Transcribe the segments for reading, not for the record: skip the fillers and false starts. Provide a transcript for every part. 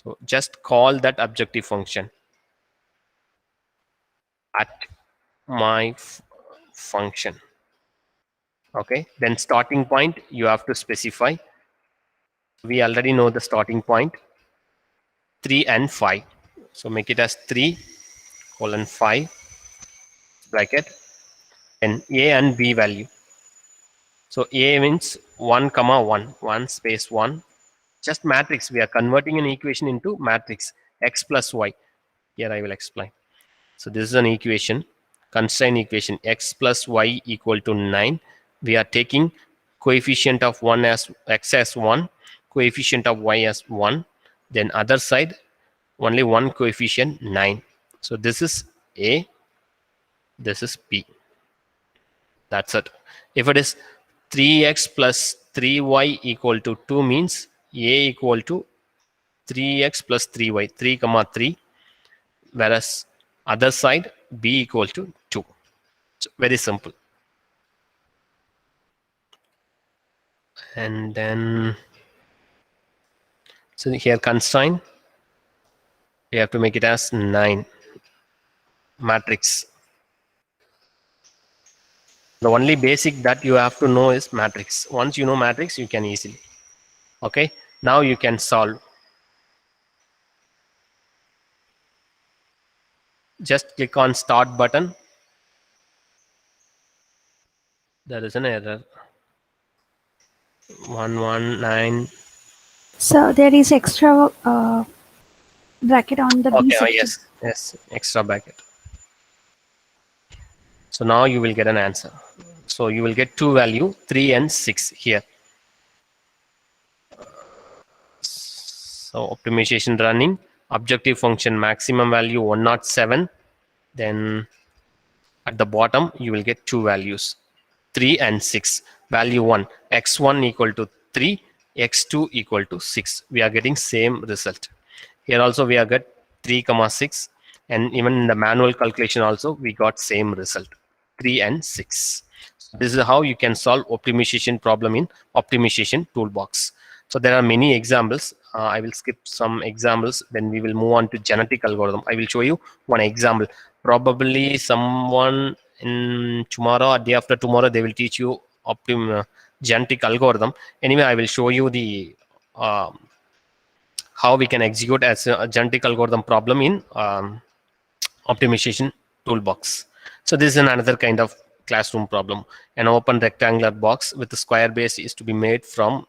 So just call that objective function at my function. Okay, then starting point you have to specify. We already know the starting point, 3 and 5. So make it as 3 colon 5 bracket and a and b value. So a means 1 comma 1, 1 space 1. Just matrix. We are converting an equation into matrix, x plus y. Here I will explain. So this is an equation, constraint equation, x plus y equal to 9. We are taking coefficient of 1 as x as 1, coefficient of y as 1. Then other side, only one coefficient, 9. So this is a, this is b. That's it. If it is 3x plus 3y equal to 2 means a equal to 3x plus 3y, 3 comma 3, whereas other side b equal to 2. So very simple. And then so here constraint, you have to make it as 9 matrix. The only basic that you have to know is matrix. Once you know matrix, you can easily. Okay, now you can solve. Just click on start button. There is an error. 119. So there is extra bracket on the B Okay, section. yes, extra bracket. So now you will get an answer. So you will get two value, 3 and 6 here. So optimization running, objective function maximum value 107. Then at the bottom you will get two values, 3 and 6. Value 1, x1 equal to 3, x2 equal to 6. We are getting same result. Here also we are get 3 comma 6, and even in the manual calculation also we got same result, 3 and 6. This is how you can solve optimization problem in optimization toolbox. So there are many examples. I will skip some examples, then we will move on to genetic algorithm. I will show you one example. Probably someone in tomorrow or day after tomorrow they will teach you genetic algorithm. Anyway, I will show you the how we can execute as a genetic algorithm problem in optimization toolbox. So this is another kind of classroom problem. An open rectangular box with a square base is to be made from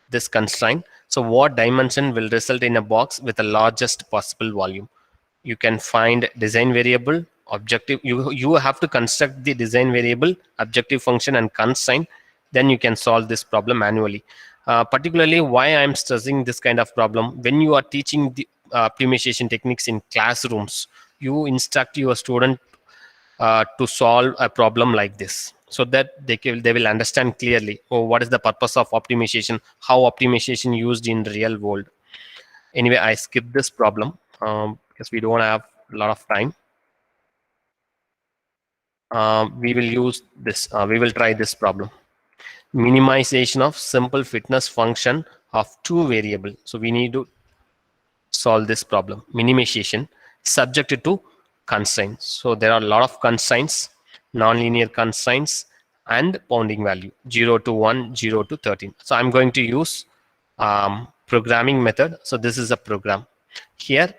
this constraint. So what dimension will result in a box with the largest possible volume? You can find design variable, objective. You have to construct the design variable, objective function and constraint. Then you can solve this problem manually. Particularly why I'm stressing this kind of problem, when you are teaching the optimization techniques in classrooms, you instruct your student to solve a problem like this, so that they will understand clearly, oh, what is the purpose of optimization, how optimization used in real world. Anyway, I skipped this problem because we don't have a lot of time. We will use this. We will try this problem. Minimization of simple fitness function of two variable. So we need to solve this problem. Minimization subjected to constraints. So there are a lot of constraints, nonlinear constraints and bounding value, 0 to 1, 0 to 13. So I'm going to use programming method. So this is a program. Here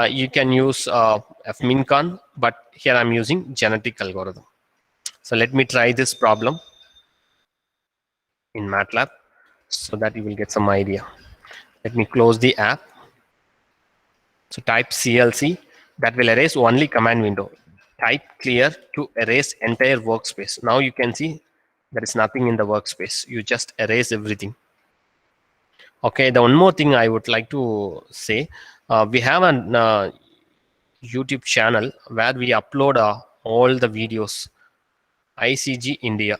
you can use fmincon, but here I'm using genetic algorithm. So let me try this problem in MATLAB so that you will get some idea. Let me close the app. So type CLC, that will erase only command window. Type clear to erase entire workspace. Now you can see there is nothing in the workspace. You just erase everything. Okay, the one more thing I would like to say, we have a YouTube channel where we upload all the videos, ICG India.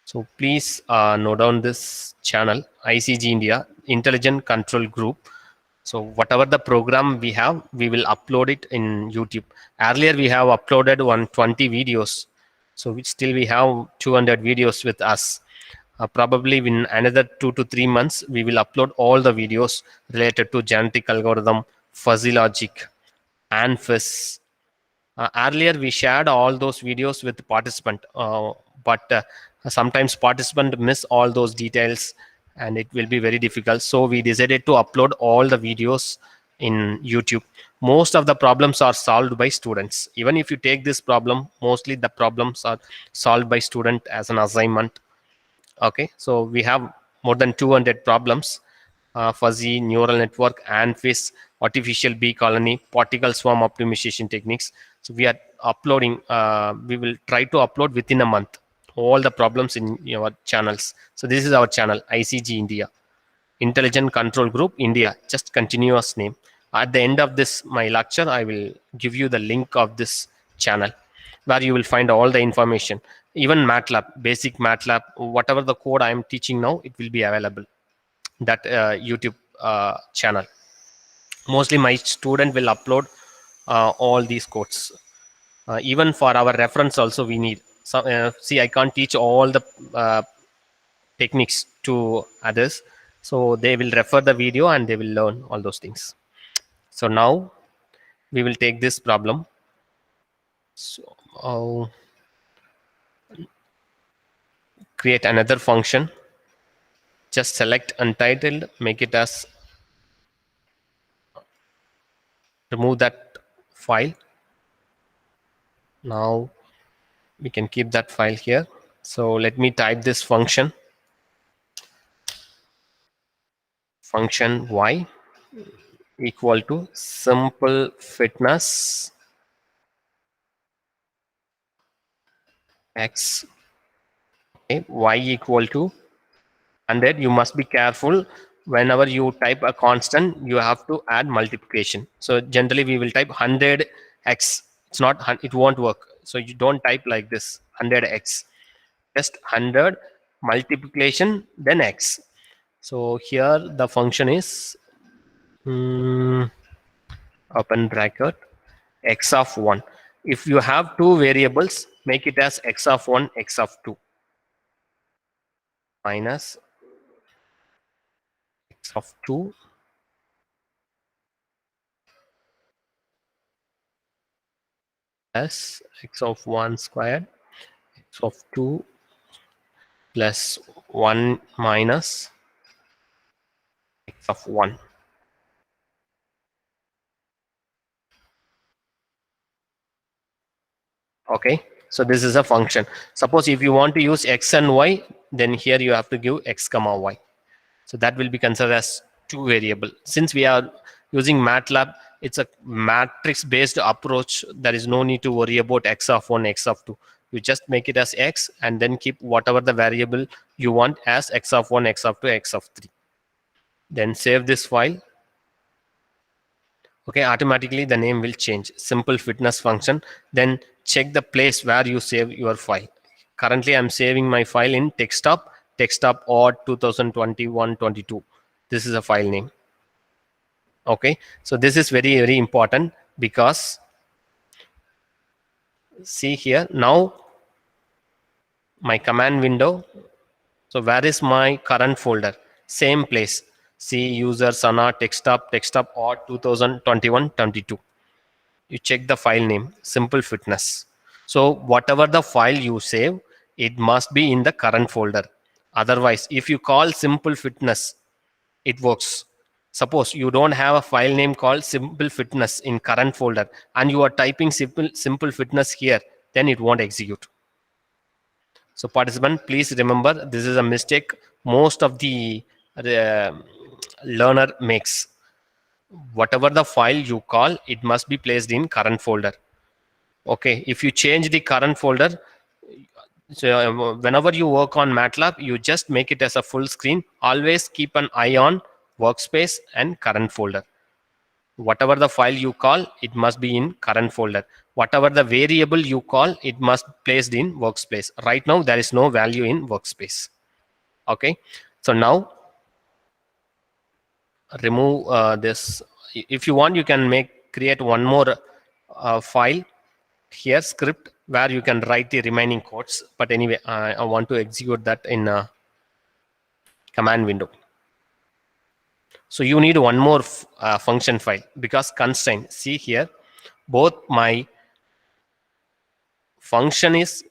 So please note down this channel, ICG India, Intelligent Control Group. So whatever the program we have, we will upload it in YouTube. Earlier we have uploaded 120 videos. So still we have 200 videos with us. Probably in another 2 to 3 months, we will upload all the videos related to genetic algorithm, fuzzy logic, and FIS. Earlier, we shared all those videos with the participant, but sometimes participant miss all those details, and it will be very difficult. So we decided to upload all the videos in YouTube. Most of the problems are solved by students. Even if you take this problem, mostly the problems are solved by student as an assignment. Okay, so we have more than 200 problems: fuzzy neural network, ANFIS, artificial bee colony, particle swarm optimization techniques. So we are uploading, we will try to upload within a month all the problems in your channels. So this is our channel, ICG India, Intelligent Control Group India, just continuous name. At the end of this my lecture, I will give you the link of this channel where you will find all the information. Even MATLAB, basic MATLAB, whatever the code I am teaching now, it will be available, that YouTube channel. Mostly my student will upload all these codes. Even for our reference also we need. So, see, I can't teach all the techniques to others. So they will refer the video and they will learn all those things. So now we will take this problem. So create another function. Just select untitled, make it as, remove that file. Now we can keep that file here. So let me type this function y equal to simple fitness x. Okay, y equal to 100. You must be careful. Whenever you type a constant, you have to add multiplication. So generally we will type 100x. It's not, it won't work. So you don't type like this 100x. Just 100 multiplication then x. So here the function is open bracket x of 1. If you have two variables, make it as x of 1, x of 2 minus x of 2 plus x of 1 squared, x of 2 plus 1 minus x of 1. Okay, so this is a function. Suppose if you want to use x and y, then here you have to give x comma y. So that will be considered as two variable. Since we are using MATLAB, it's a matrix based approach. There is no need to worry about x of 1, x of 2. You just make it as x and then keep whatever the variable you want as x of 1, x of 2, x of 3. Then save this file. Okay, automatically the name will change, simple fitness function. Then check the place where you save your file. Currently I'm saving my file in desktop odd 2021-22. This is a file name. Okay, so this is very, very important, because see here now my command window. So where is my current folder? Same place. See user sana desktop odd 2021-22. You check the file name, simple fitness. So whatever the file you save, it must be in the current folder. Otherwise, if you call simple fitness, it works. Suppose you don't have a file name called simple fitness in current folder and you are typing simple fitness here, then it won't execute. So participant, please remember, this is a mistake most of the learner makes. Whatever the file you call, it must be placed in current folder. Okay, if you change the current folder, so whenever you work on MATLAB, you just make it as a full screen. Always keep an eye on workspace and current folder. Whatever the file you call, it must be in current folder. Whatever the variable you call, it must be placed in workspace. Right now, there is no value in workspace. Okay, so now remove this. If you want, you can create one more file here, script, where you can write the remaining codes. But anyway, I want to execute that in command window. So you need one more function file, because constraint, see here, both my function is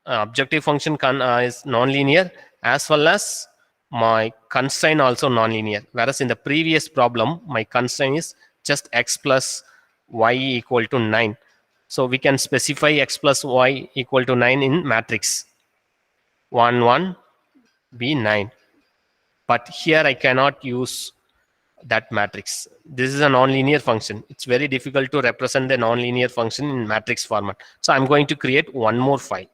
objective function is nonlinear, as well as my constraint also nonlinear. Whereas in the previous problem, my constraint is just x plus y equal to 9. So we can specify x plus y equal to 9 in matrix 1 1 b 9. But here I cannot use that matrix. This is a nonlinear function. It's very difficult to represent the nonlinear function in matrix format. So I'm going to create one more file.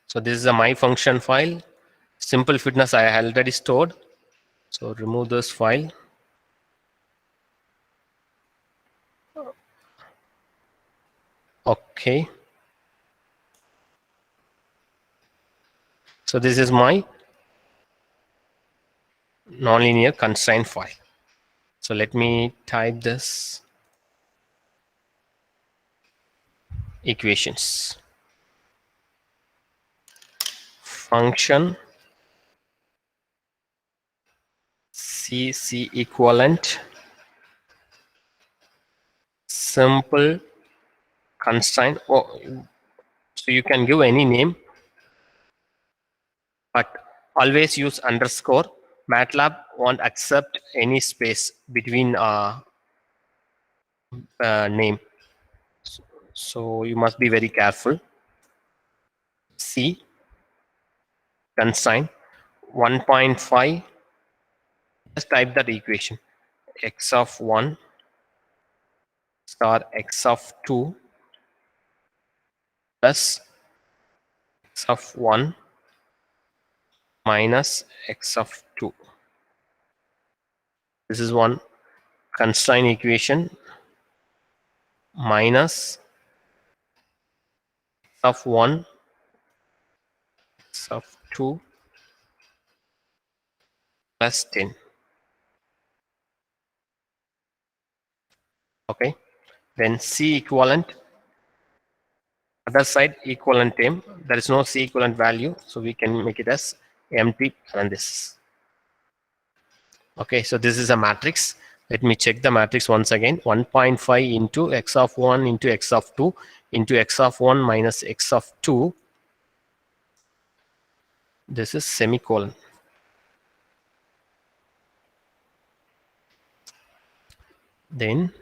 So this is a my function file. Simple fitness I already stored. So remove this file. Okay. So this is my nonlinear constraint file. So let me type this equations. Function CC equivalent simple constraint. Oh, so you can give any name, but always use underscore. MATLAB won't accept any space between name. So you must be very careful. C constraint 1.5. Just type that equation. X of 1 star x of 2 plus x of 1 minus x of 2. This is one constraint equation, minus x of 1 x of 2 plus 10. Okay, then C equivalent, other side equivalent term, there is no C equivalent value, so we can make it as empty parenthesis. Okay, so this is a matrix. Let me check the matrix once again. 1.5 into x of 1 into x of 2 into x of 1 minus x of 2. This is semicolon. Then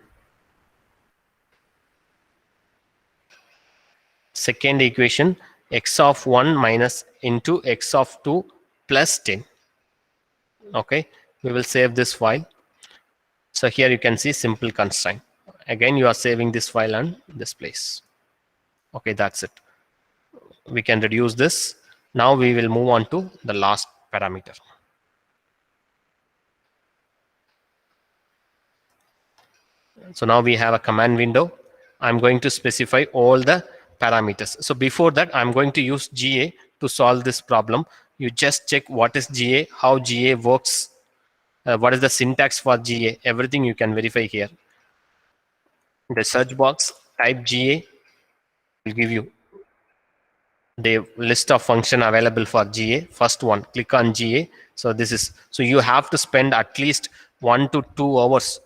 second equation, x of 1 minus into x of 2 plus 10. Okay, we will save this file. So here you can see simple constraint. Again, you are saving this file on this place. Okay, that's it. We can reduce this. Now we will move on to the last parameter. So now we have a command window. I'm going to specify all the parameters. So before that, I'm going to use GA to solve this problem. You just check what is GA, how GA works, what is the syntax for GA. Everything you can verify here. In the search box, type GA, will give you the list of function available for GA. First one, click on GA. So this is, so you have to spend at least 1 to 2 hours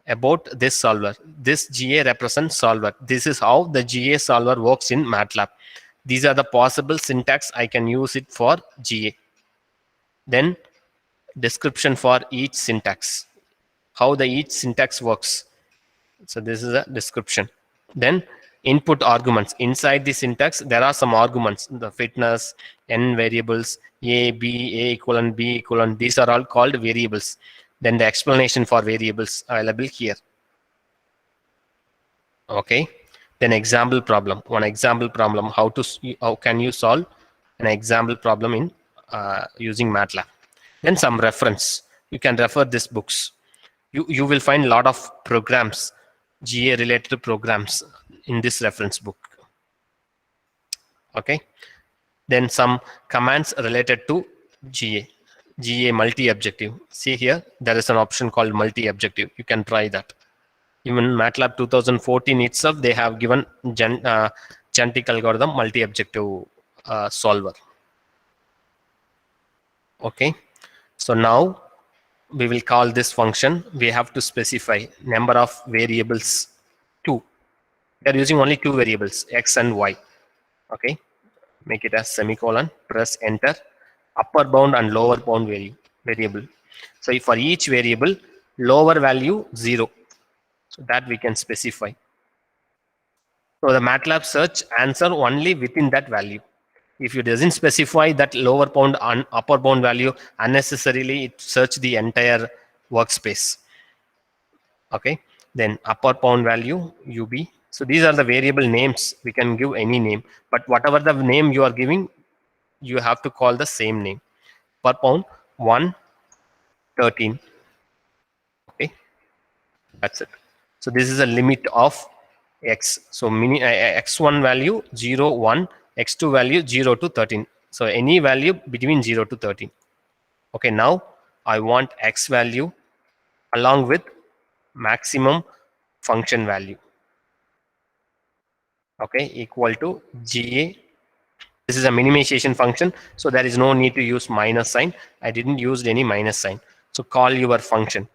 about this solver. This GA represents solver. This is how the GA solver works in MATLAB. These are the possible syntax I can use it for GA. Then description for each syntax, how the each syntax works. So this is a description. Then input arguments. Inside the syntax, there are some arguments, the fitness, n variables, a, b, a equivalent, b equivalent. These are all called variables. Then the explanation for variables available here. Okay. Then example problem. One example problem. How can you solve an example problem in using MATLAB? Then some reference. You can refer these books. You will find a lot of programs, GA related programs in this reference book. Okay. Then some commands related to GA multi-objective. See here, there is an option called multi-objective. You can try that. Even MATLAB 2014 itself, they have given genetic algorithm multi-objective solver. Okay, so now we will call this function. We have to specify number of variables 2. We are using only 2 variables, x and y. Okay, make it as semicolon, press enter, upper bound and lower bound variable. So for each variable, lower value 0. So that we can specify. So the MATLAB search answer only within that value. If it doesn't specify that lower bound and upper bound value, unnecessarily it search the entire workspace. Okay, then upper bound value ub. So these are the variable names. We can give any name, but whatever the name you are giving, you have to call the same name. Per pound 113. Okay, that's it. So this is a limit of x. So x1 value 0 1, x2 value 0 to 13. So any value between 0 to 13. Okay, now I want x value along with maximum function value. Okay, equal to GA. This is a minimization function, so there is no need to use minus sign. I didn't use any minus sign. So call your function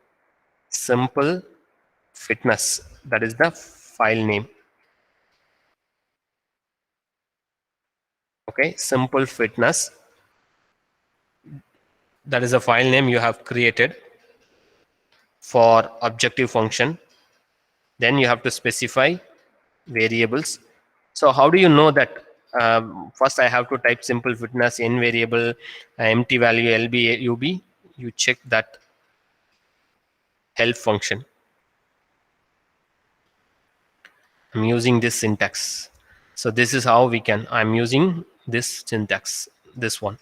simple fitness. That is the file name. Okay, simple fitness. That is a file name you have created for objective function. Then you have to specify variables. So how do you know that? First I have to type simple fitness n variable empty value lb ub. You check that help function. I'm using this syntax. So this is how we can, I'm using this syntax, this one.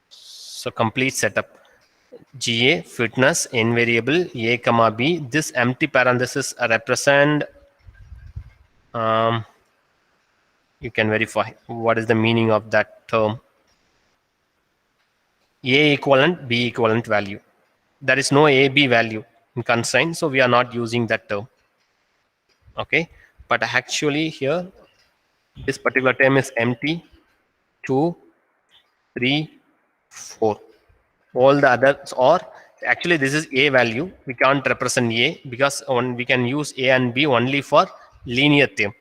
So complete setup. GA fitness n variable a comma b. This empty parenthesis represent, you can verify what is the meaning of that term. A equivalent, B equivalent value. There is no AB value in constraint, so we are not using that term. Okay, but actually here, this particular term is empty. 2, 3, 4. All the others are, actually this is A value. We can't represent A because we can use A and B only for linear term.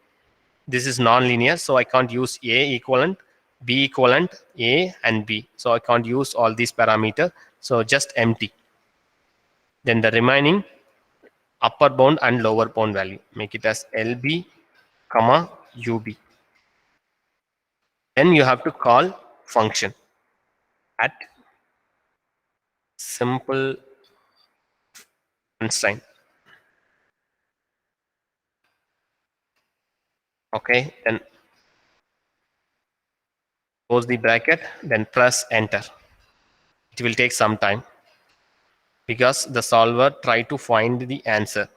This is non-linear, so I can't use A equivalent, B equivalent, A and B. So I can't use all these parameters. So just empty. Then the remaining upper bound and lower bound value. Make it as LB, comma, UB. Then you have to call function at simple constraint. Okay, then close the bracket, then press enter. It will take some time because the solver try to find the answer.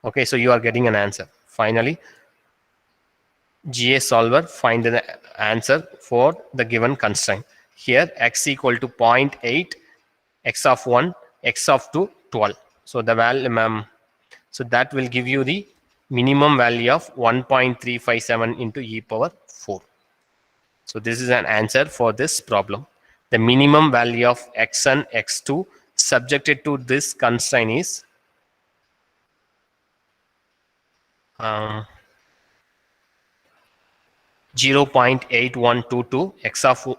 Okay, so you are getting an answer. Finally, GA solver find the answer for the given constraint. Here x equal to 0.8, x of 1, x of 2, 12. So the value, so that will give you the minimum value of 1.357 into e power 4. So this is an answer for this problem. The minimum value of x1, x2 subjected to this constraint is 0.8122, x of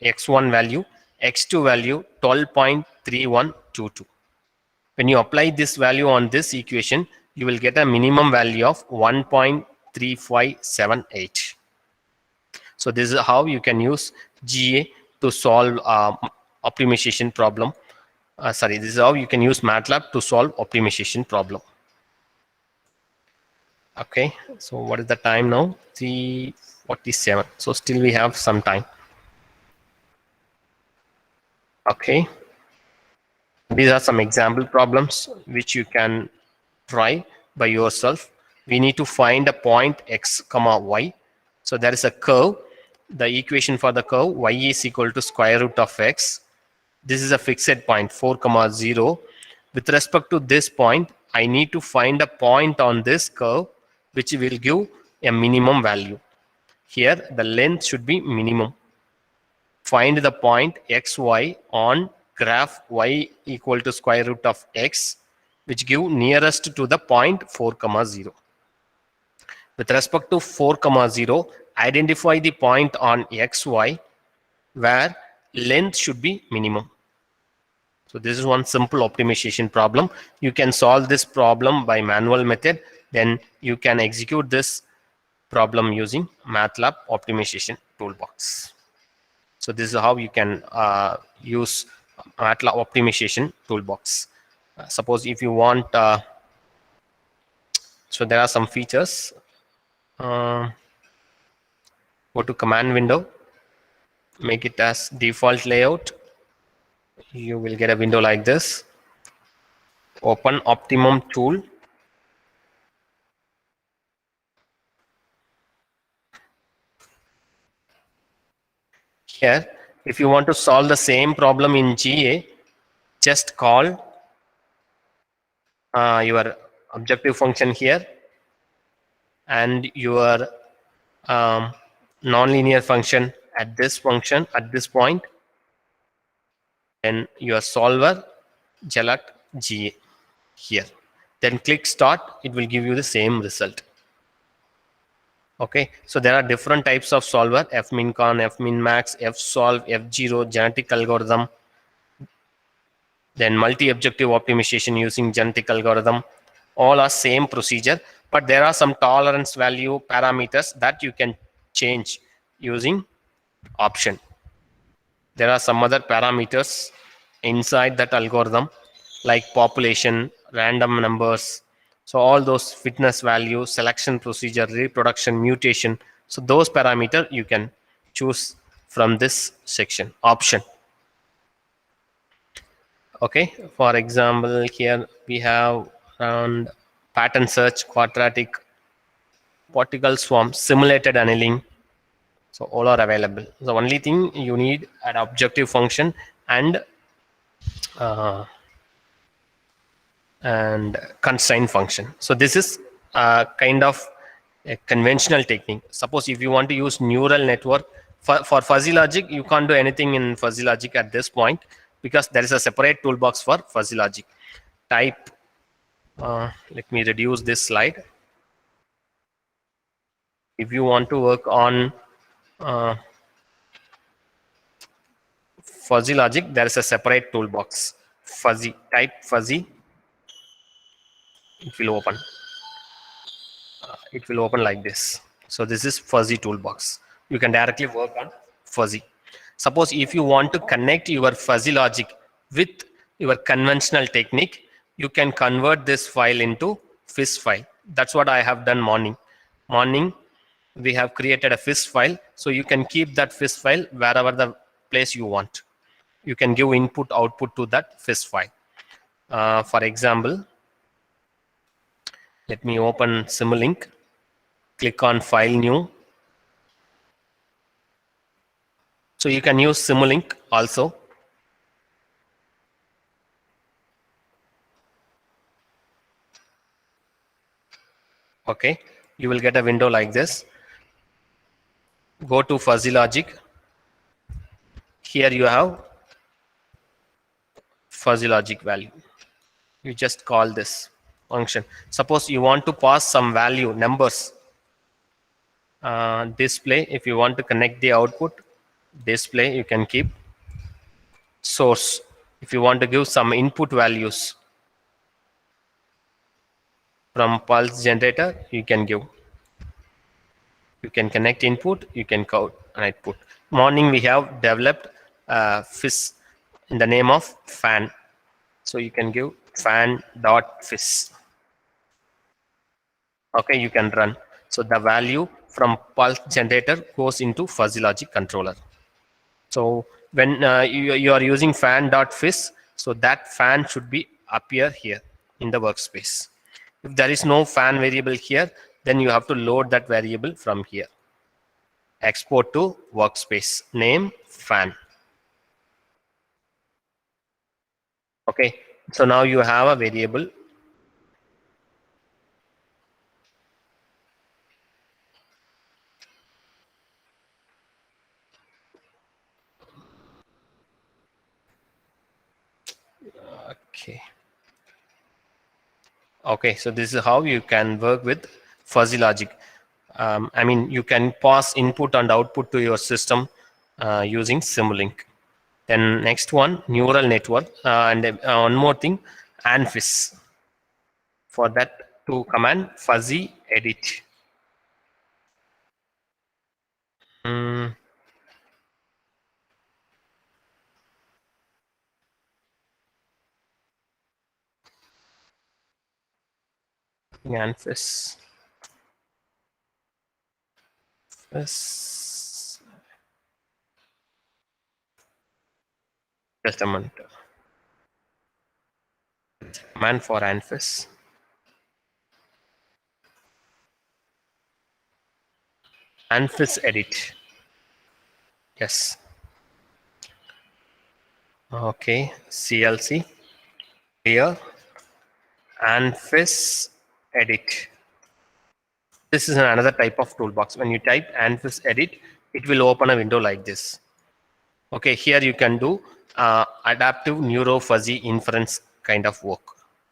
x1 value, x2 value 12.3122. When you apply this value on this equation, you will get a minimum value of 1.3578. So this is how you can use GA to solve optimization problem. This is how you can use MATLAB to solve optimization problem. Okay, so what is the time now? 3:47. So still we have some time. Okay, these are some example problems which you can try by yourself. We need to find a point x comma y. So there is a curve. The equation for the curve y is equal to square root of x. This is a fixed point 4, 0. with respect to this point, I need to find a point on this curve which will give a minimum value. Here the length should be minimum. Find the point xy on graph y equal to square root of x, which give nearest to the point 4, 0. With respect to 4, 0, identify the point on xy where length should be minimum. So this is one simple optimization problem. You can solve this problem by manual method. Then you can execute this problem using MATLAB optimization toolbox. So this is how you can use MATLAB optimization toolbox. Suppose if you want, so there are some features. Go to command window, make it as default layout. You will get a window like this. Open optimum tool. Here, if you want to solve the same problem in GA, just call your objective function here and your nonlinear function at this point, then your solver select GA here. Then click start, it will give you the same result. Okay, so there are different types of solver: fmincon, fminmax, fsolve, fzero, genetic algorithm, then multi-objective optimization using genetic algorithm. All are same procedure, but there are some tolerance value parameters that you can change using option. There are some other parameters inside that algorithm like population, random numbers. So all those fitness value, selection procedure, reproduction, mutation. So those parameters you can choose from this section, option. Okay, for example, here we have around pattern search, quadratic, particle swarm, simulated annealing. So all are available. The only thing you need an objective function and constraint function. So this is kind of a conventional technique. Suppose if you want to use neural network for fuzzy logic, you can't do anything in fuzzy logic at this point because there is a separate toolbox for fuzzy logic. Type, let me reduce this slide. If you want to work on fuzzy logic, there is a separate toolbox. Fuzzy, type fuzzy, it will open. It will open like this. So this is fuzzy toolbox. You can directly work on fuzzy. Suppose if you want to connect your fuzzy logic with your conventional technique, you can convert this file into FIS file. That's what I have done morning. We have created a FIS file, so you can keep that FIS file wherever the place you want. You can give input output to that FIS file. For example, let me open Simulink. Click on File New. So you can use Simulink also. Okay, you will get a window like this. Go to fuzzy logic. Here you have fuzzy logic value. You just call this function. Suppose you want to pass some value, numbers. Display, if you want to connect the output, display, you can keep. Source, if you want to give some input values from pulse generator, you can give. You can connect input, you can code an output. Morning we have developed FIS in the name of fan. So you can give fan.fis. Okay, you can run. So the value from pulse generator goes into fuzzy logic controller. So when you are using fan.fis, so that fan should be appear here in the workspace. If there is no fan variable here, then you have to load that variable from here. Export to workspace, name fan. Okay, So now you have a variable. Okay. Okay, so this is how you can work with fuzzy logic. I mean, you can pass input and output to your system using Simulink. Then next one, neural network, and one more thing, ANFIS. For that, to command fuzzy edit. Mm, ANFIS. Just a minute. Command for ANFIS. ANFIS edit. Yes. Okay. CLC. Here. ANFIS edit. This is another type of toolbox. When you type ANFIS edit, it will open a window like this. Okay, here you can do adaptive neuro fuzzy inference kind of work.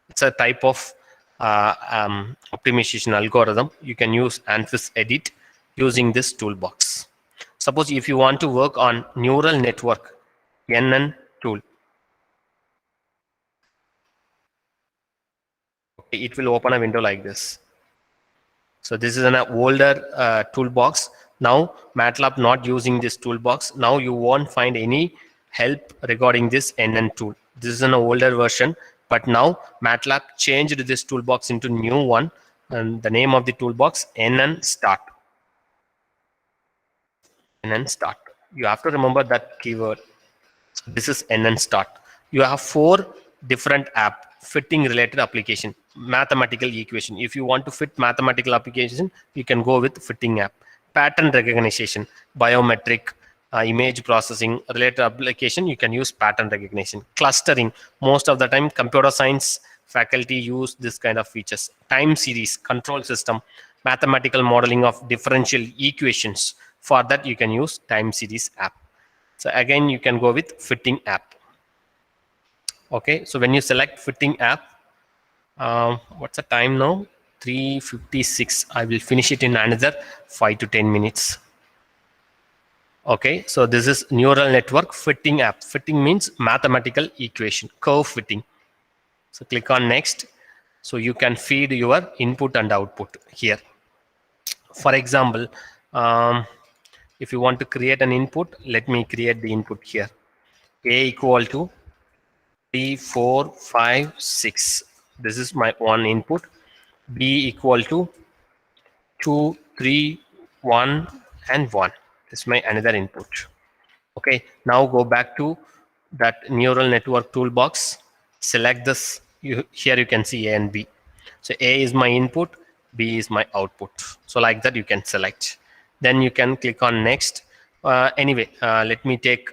It's a type of optimization algorithm. You can use ANFIS edit using this toolbox. Suppose if you want to work on neural network NN tool, okay, it will open a window like this. So this is an older toolbox. Now MATLAB not using this toolbox. Now you won't find any help regarding this NN tool. This is an older version, but now MATLAB changed this toolbox into new one, and the name of the toolbox NN start. NN start. You have to remember that keyword. So this is NN start. You have 4 different app fitting related application, mathematical equation. If you want to fit mathematical application, you can go with fitting app. Pattern recognition, biometric, image processing related application, you can use pattern recognition. Clustering, most of the time computer science faculty use this kind of features. Time series, control system, mathematical modeling of differential equations. For that you can use time series app. So again, you can go with fitting app. Okay, so when you select fitting app, what's the time now? 3:56. I will finish it in another 5 to 10 minutes. Okay, so this is neural network fitting app. Fitting means mathematical equation, curve fitting. So click on next. So you can feed your input and output here. For example, if you want to create an input, let me create the input here. A equal to 3, 4, 5, 6. This is my one input. B equal to 2, 3, 1, and 1. This is my another input. Okay, now go back to that neural network toolbox. Select this. Here you can see A and B. So A is my input, B is my output. So like that you can select. Then you can click on next. Anyway, let me take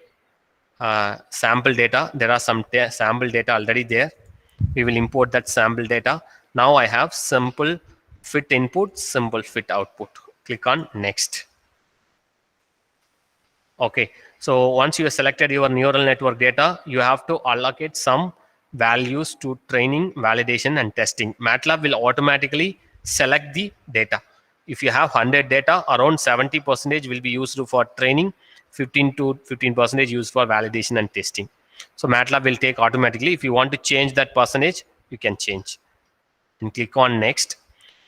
sample data. There are some sample data already there. We will import that sample data. Now I have simple fit input, simple fit output. Click on next. Okay, so once you have selected your neural network data, you have to allocate some values to training, validation, and testing. MATLAB will automatically select the data. If you have 100 data, around 70% will be used for training, 15 to 15% used for validation and testing. So MATLAB will take automatically. If you want to change that percentage, you can change. And click on next.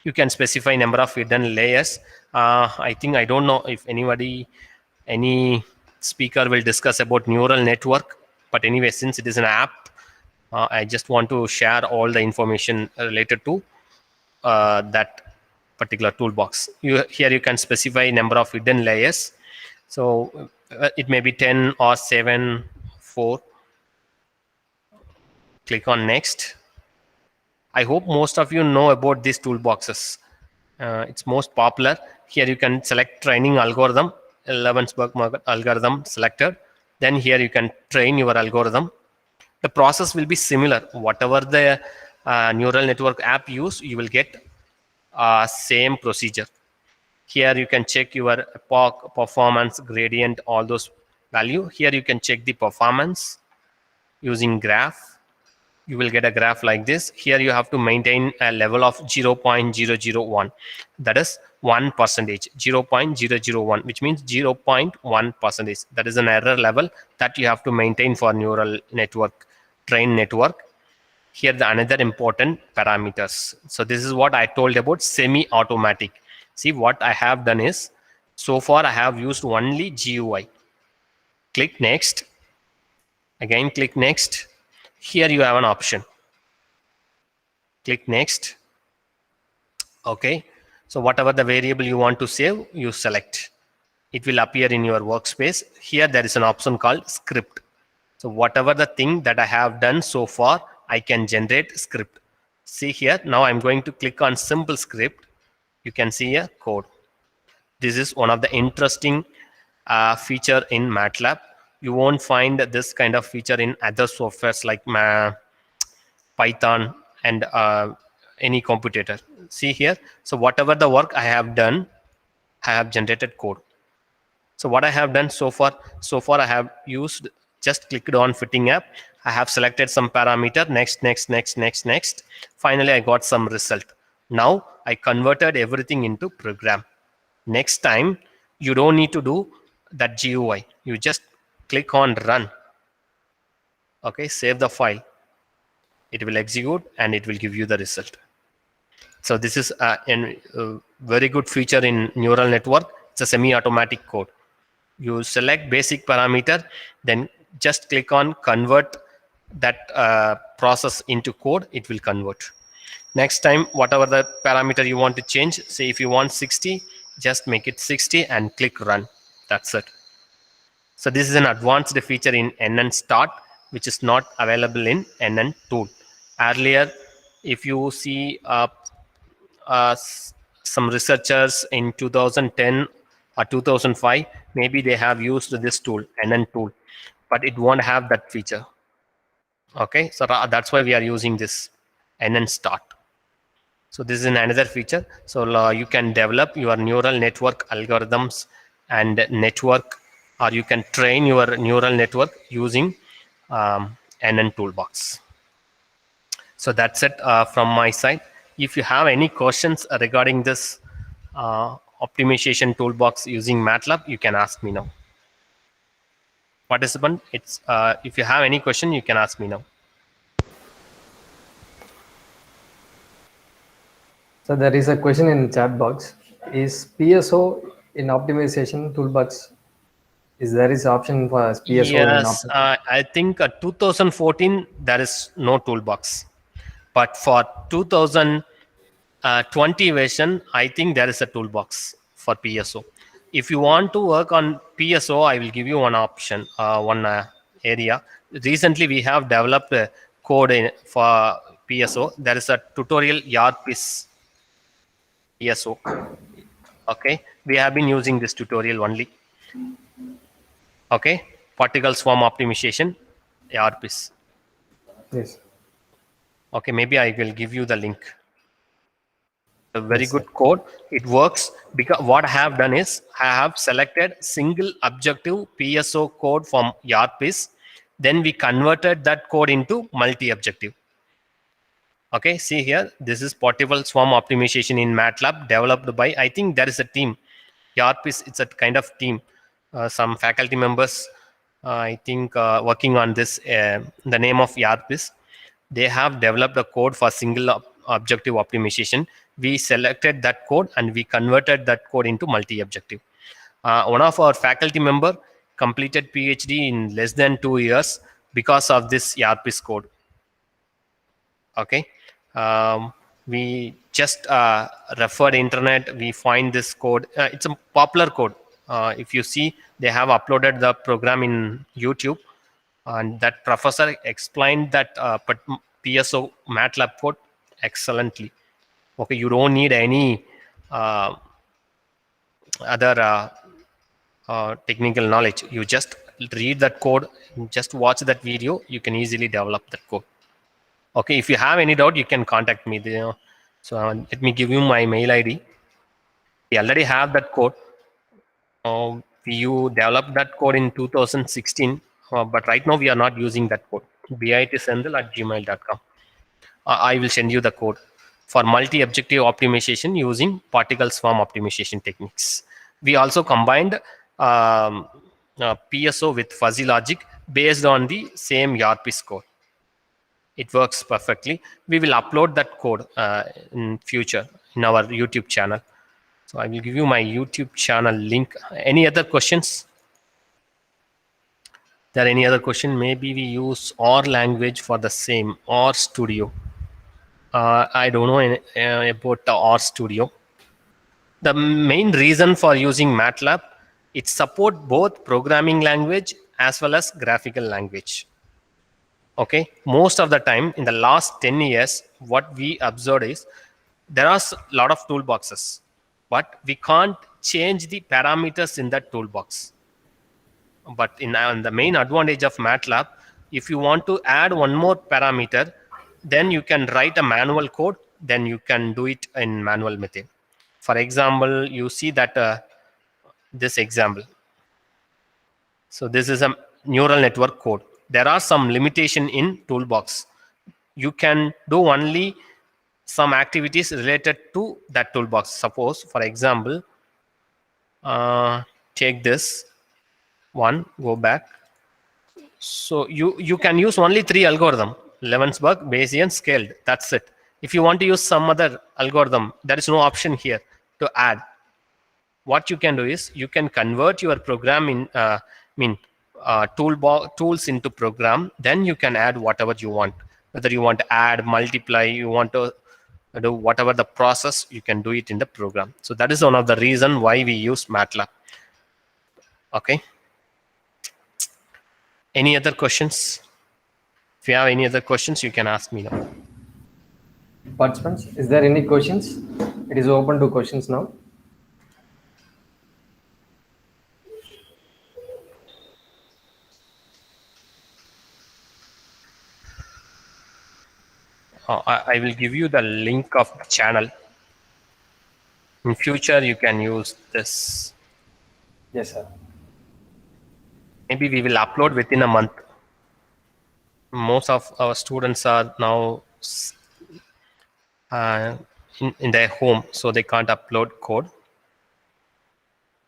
You can specify number of hidden layers. I think, I don't know if any speaker will discuss about neural network, but anyway, since it is an app, I just want to share all the information related to that particular toolbox. Here you can specify number of hidden layers. So it may be 10 or 7, 4. Click on next. I hope most of you know about these toolboxes. It's most popular. Here you can select training algorithm, Ravensburg algorithm selected. Then here you can train your algorithm. The process will be similar. Whatever the neural network app use, you will get same procedure. Here you can check your epoch, performance, gradient, all those value. Here you can check the performance using graph. You will get a graph like this. Here you have to maintain a level of 0.001. That is 1%. 0.001, which means 0.1%. That is an error level that you have to maintain for neural network, train network. Here the another important parameters. So this is what I told about semi-automatic. See, what I have done is, so far I have used only GUI. Click next. Again click next. Here you have an option. Click next. Okay. So whatever the variable you want to save, you select. It will appear in your workspace. Here there is an option called script. So whatever the thing that I have done so far, I can generate script. See here, now I'm going to click on simple script. You can see a code. This is one of the interesting feature in MATLAB. You won't find this kind of feature in other softwares like Python and any computer. See here, so whatever the work I have done, I have generated code. So what I have done so far I have used, just clicked on fitting app. I have selected some parameter, next. Finally, I got some result. Now I converted everything into program. Next time, you don't need to do that GUI. You just click on run. Okay, save the file. It will execute and it will give you the result. So this is a very good feature in neural network. It's a semi-automatic code. You select basic parameter, then just click on convert that process into code. It will convert. Next time, whatever the parameter you want to change, say if you want 60, just make it 60 and click run. That's it. So this is an advanced feature in NN Start, which is not available in NN Tool. Earlier, if you see some researchers in 2010 or 2005, maybe they have used this tool, NN Tool, but it won't have that feature. Okay, so that's why we are using this NN Start. So this is another feature. So you can develop your neural network algorithms and network, or you can train your neural network using NN Toolbox. So that's it from my side. If you have any questions regarding this optimization toolbox using MATLAB, you can ask me now. Participant, it's if you have any question, you can ask me now. So there is a question in chat box. Is PSO in optimization toolbox? Is there is option for PSO? Yes, I think 2014 there is no toolbox, but for 2020 version, I think there is a toolbox for PSO. If you want to work on PSO, I will give you one option, one area. Recently, we have developed a code for PSO. There is a tutorial YARPIS PSO. Okay, we have been using this tutorial only. Okay, particle swarm optimization, YARPIS. Yes. Okay, maybe I will give you the link. A very Yes, good sir. code. It works because what I have done is I have selected single objective PSO code from YARPIS. Then we converted that code into multi-objective. Okay, see here, this is particle swarm optimization in MATLAB developed by, I think there is a team. YARPIS, it's a kind of team. Some faculty members, I think, working on this, the name of YARPIS. They have developed a code for single objective optimization. We selected that code and we converted that code into multi-objective. One of our faculty member completed PhD in less than 2 years because of this YARPIS code. Okay, we just referred internet, we find this code. It's a popular code. If you see, they have uploaded the program in YouTube, and that professor explained that PSO MATLAB code excellently. Okay, you don't need any other technical knowledge. You just read that code, just watch that video, you can easily develop that code. Okay, if you have any doubt, you can contact me there. So let me give you my mail ID. We already have that code. You developed that code in 2016, but right now we are not using that code. bitsenthil@gmail.com. I will send you the code for multi-objective optimization using particle swarm optimization techniques. We also combined PSO with fuzzy logic based on the same YARPIS code. It works perfectly. We will upload that code in future in our YouTube channel. So I will give you my YouTube channel link. Any other questions? There any other question? Maybe we use OR language for the same, OR Studio. I don't know about the OR Studio. The main reason for using MATLAB, it supports both programming language as well as graphical language. Okay, most of the time in the last 10 years, what we observed is there are a lot of toolboxes, but we can't change the parameters in that toolbox. But in the main advantage of MATLAB, if you want to add one more parameter, then you can write a manual code, then you can do it in manual method. For example, you see that this example. So this is a neural network code. There are some limitation in toolbox. You can do only some activities related to that toolbox. Suppose, for example, take this one, go back. So you can use only 3 algorithm: Levensberg, Bayesian, scaled. That's it. If you want to use some other algorithm, there is no option here to add. What you can do is you can convert your program in tools into program. Then you can add whatever you want. Whether you want to add, multiply, you want to do whatever the process, you can do it in the program. So that is one of the reason why we use MATLAB. Okay. Any other questions? If you have any other questions, you can ask me now. Participants, is there any questions? It is open to questions now. I will give you the link of the channel. In future, you can use this. Yes, sir. Maybe we will upload within a month. Most of our students are now in their home, so they can't upload code,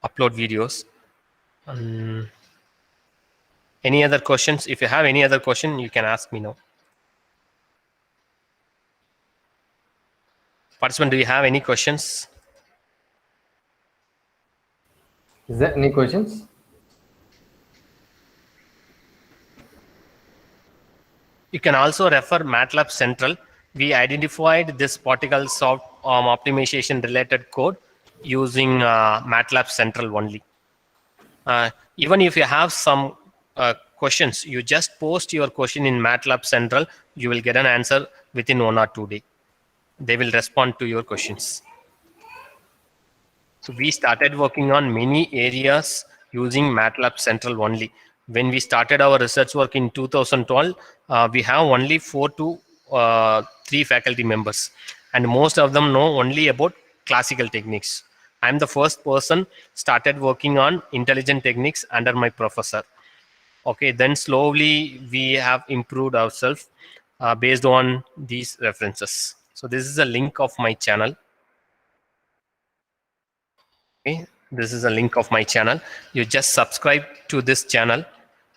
upload videos. Any other questions? If you have any other question, you can ask me now. Participant, do you have any questions? Is there any questions? You can also refer MATLAB Central. We identified this particle optimization related code using MATLAB Central only. Even if you have some questions, you just post your question in MATLAB Central, you will get an answer within 1 or 2 days. They will respond to your questions. So we started working on many areas using MATLAB Central only. When we started our research work in 2012, we have only 4 to 3 faculty members, and most of them know only about classical techniques. I'm the first person started working on intelligent techniques under my professor. Okay, then slowly we have improved ourselves based on these references. So this is a link of my channel. Okay, this is a link of my channel. You just subscribe to this channel.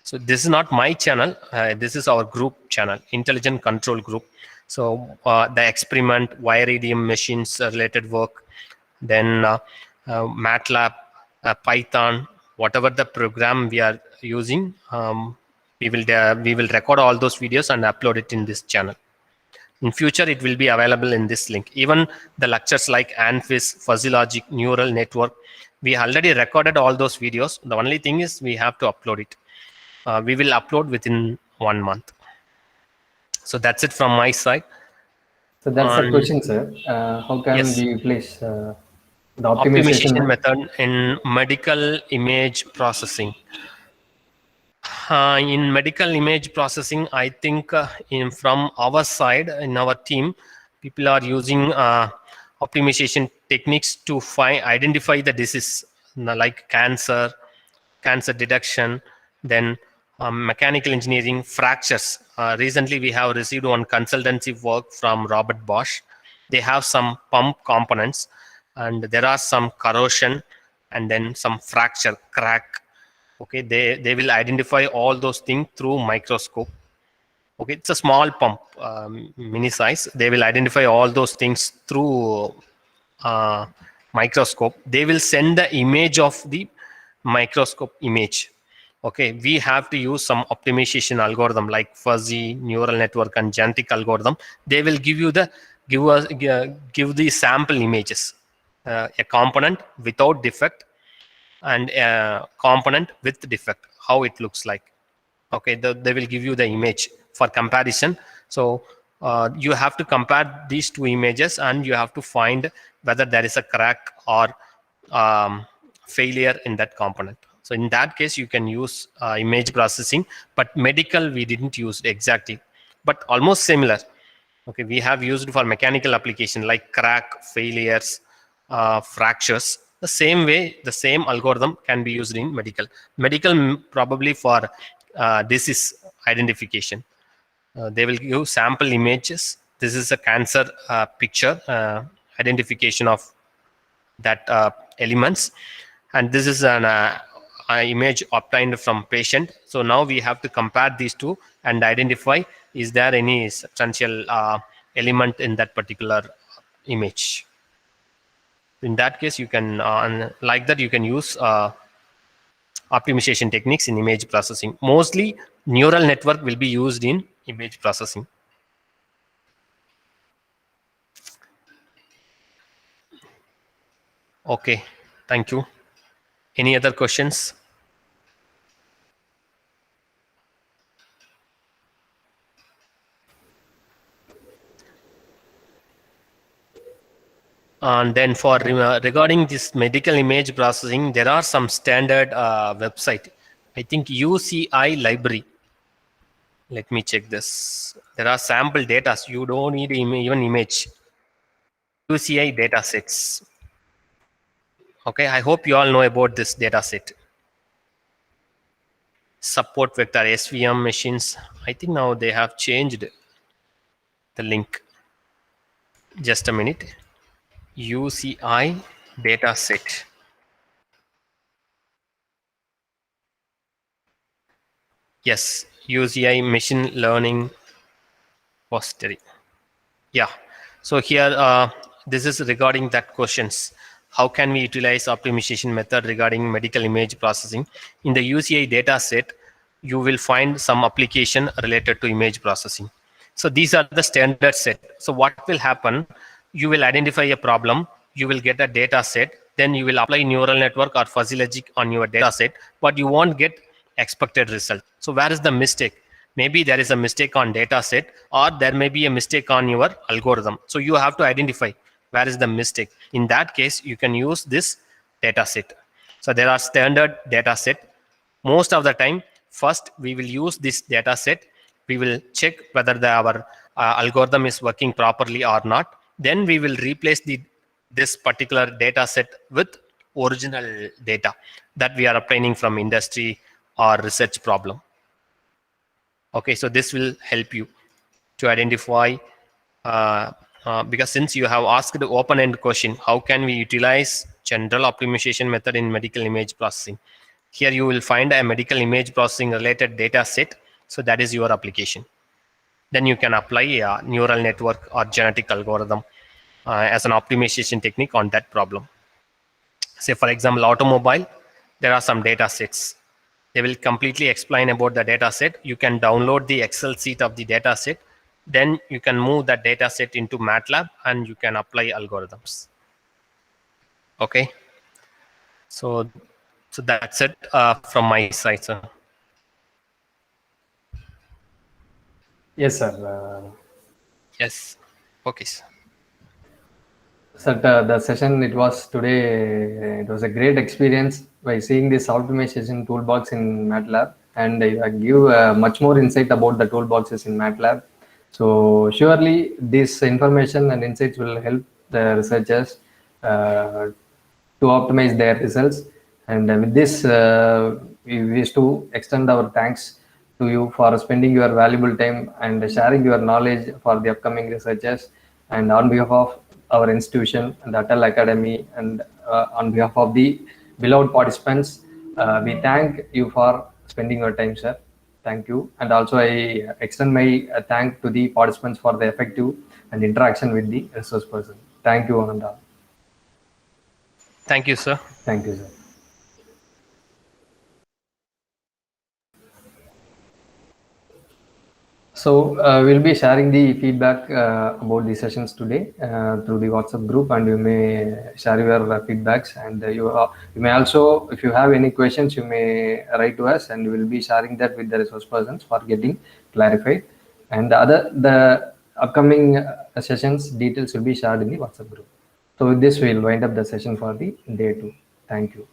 So this is not my channel. This is our group channel, Intelligent Control Group. So the experiment, wire EDM machines related work, then MATLAB, Python, whatever the program we are using, we will record all those videos and upload it in this channel. In future, it will be available in this link. Even the lectures like ANFIS, fuzzy logic, neural network, we already recorded all those videos. The only thing is we have to upload it. We will upload within 1 month. So that's it from my side. So that's the question, sir. How can we place the optimization method in medical image processing? In medical image processing, I think from our side, in our team, people are using optimization techniques to identify the disease, like cancer detection, then mechanical engineering, fractures. Recently, we have received one consultancy work from Robert Bosch. They have some pump components, and there are some corrosion, and then some fracture, crack. Okay, they will identify all those things through microscope. Okay, it's a small pump, mini size. They will identify all those things through microscope. They will send the image of the microscope image. Okay, we have to use some optimization algorithm like fuzzy neural network and genetic algorithm. They will give you the give the sample images, a component without defect and a component with defect, how it looks like. Okay, they will give you the image for comparison. So you have to compare these two images, and you have to find whether there is a crack or failure in that component. So in that case, you can use image processing, but medical we didn't use exactly, but almost similar. Okay, we have used for mechanical application like crack, failures, fractures. The same way, the same algorithm can be used in medical. Medical probably for disease identification. They will give sample images. This is a cancer picture, identification of that elements, and this is an image obtained from patient. So now we have to compare these two and identify, is there any substantial element in that particular image. In that case, you can like that you can use optimization techniques in image processing. Mostly neural network will be used in image processing. Okay, thank you. Any other questions? And then for regarding this medical image processing, there are some standard website. I think UCI library. Let me check this. There are sample data. So you don't need even image. UCI data sets. Okay, I hope you all know about this data set. Support vector SVM machines. I think now they have changed the link. Just a minute. UCI data set. Yes, UCI machine learning repository. Yeah. So here, this is regarding that questions. How can we utilize optimization method regarding medical image processing? In the UCI data set, you will find some application related to image processing. So these are the standard set. So what will happen? You will identify a problem. You will get a data set. Then you will apply neural network or fuzzy logic on your data set, but you won't get expected result. So where is the mistake? Maybe there is a mistake on data set, or there may be a mistake on your algorithm. So you have to identify where is the mistake. In that case, you can use this data set. So there are standard data set. Most of the time, first we will use this data set. We will check whether our algorithm is working properly or not. Then we will replace this particular data set with original data that we are obtaining from industry or research problem. Okay, so this will help you to identify, because since you have asked the open-end question, how can we utilize general optimization method in medical image processing? Here you will find a medical image processing related data set. So that is your application. Then you can apply a neural network or genetic algorithm as an optimization technique on that problem. Say for example, automobile, there are some data sets. They will completely explain about the data set. You can download the Excel sheet of the data set. Then you can move that data set into MATLAB and you can apply algorithms. Okay. So that's it from my side, sir. Yes, sir. Yes. Okay, sir. Sir, the session it was today, it was a great experience by seeing this optimization toolbox in MATLAB. and give much more insight about the toolboxes in MATLAB. So surely this information and insights will help the researchers to optimize their results. And with this, we wish to extend our thanks to you for spending your valuable time and sharing your knowledge for the upcoming researchers. And on behalf of our institution, the Atal Academy, and on behalf of the beloved participants, we thank you for spending your time, sir. Thank you. And also, I extend my thank to the participants for the effective and interaction with the resource person. Thank you, Ananda. Thank you, sir. Thank you, sir. So we'll be sharing the feedback about the sessions today through the WhatsApp group, and you may share your feedbacks. And you may also, if you have any questions, you may write to us, and we will be sharing that with the resource persons for getting clarified. And the upcoming sessions details will be shared in the WhatsApp group. So with this, we'll wind up the session for the day 2. Thank you.